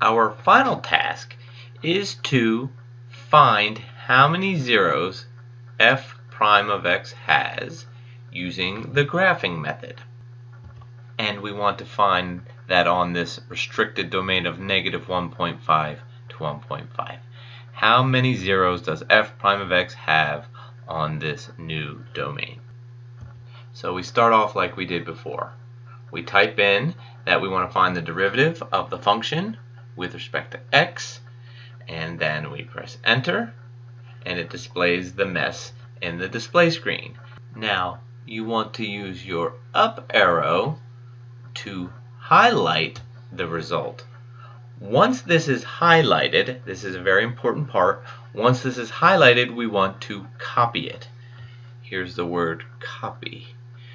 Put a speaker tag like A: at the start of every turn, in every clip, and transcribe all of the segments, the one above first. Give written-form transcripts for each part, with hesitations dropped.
A: Our final task is to find how many zeros f prime of x has using the graphing method. And we want to find that on this restricted domain of negative 1.5 to 1.5. How many zeros does f prime of x have on this new domain? So we start off like we did before. We type in that we want to find the derivative of the function with respect to x, and then we press enter, and it displays the mess in the display screen. Now you want to use your up arrow to highlight the result. Once this is highlighted, this is a very important part, once this is highlighted we want to copy it. Here's the word copy.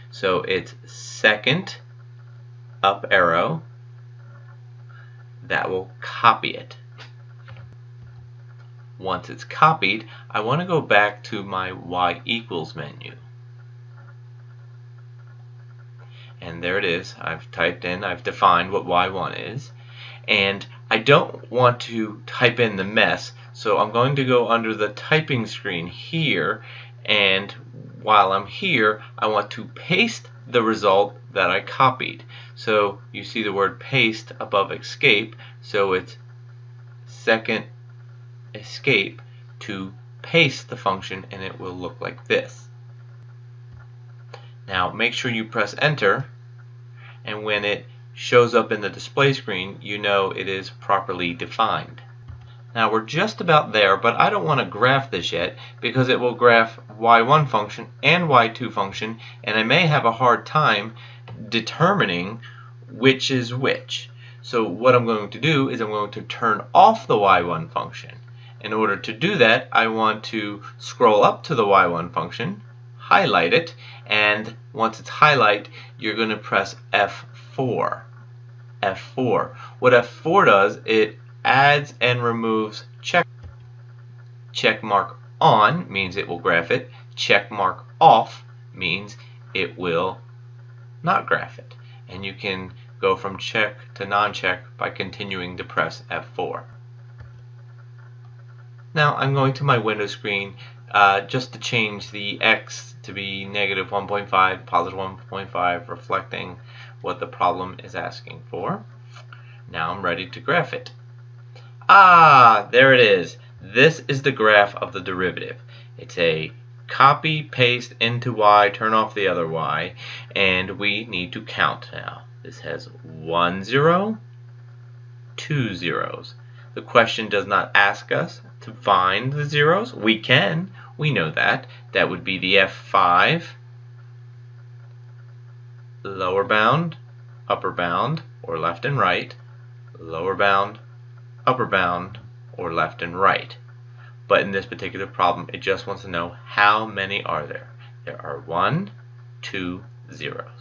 A: So it's second up arrow, that will copy it. Once it's copied, I want to go back to my y equals menu. And there it is. I've defined what y1 is. And I don't want to type in the mess, so I'm going to go under the typing screen here, and while I'm here, I want to paste the result that I copied. So you see the word paste above escape, so it's second escape to paste the function, and it will look like this. Now make sure you press enter, and when it shows up in the display screen, you know it is properly defined. Now we're just about there, but I don't want to graph this yet because it will graph y1 function and y2 function, and I may have a hard time determining which is which. So what I'm going to do is I'm going to turn off the y1 function. In order to do that, I want to scroll up to the y1 function, highlight it, and once it's highlighted, you're going to press F4. F4. What F4 does, it adds and removes check mark on means it will graph it. Check mark off means it will not graph it. And you can go from check to non-check by continuing to press F4. Now I'm going to my window screen just to change the x to be negative 1.5, positive 1.5, reflecting what the problem is asking for. Now I'm ready to graph it. Ah, there it is. This is the graph of the derivative. It's a copy, paste into y, turn off the other y, and we need to count now. This has 1 0, 2 zeros. The question does not ask us to find the zeros. We can. We know that. That would be the F5, lower bound, upper bound, or left and right, lower bound, upper bound, or left and right. But in this particular problem, it just wants to know how many are there. There are 1, 2 zeros.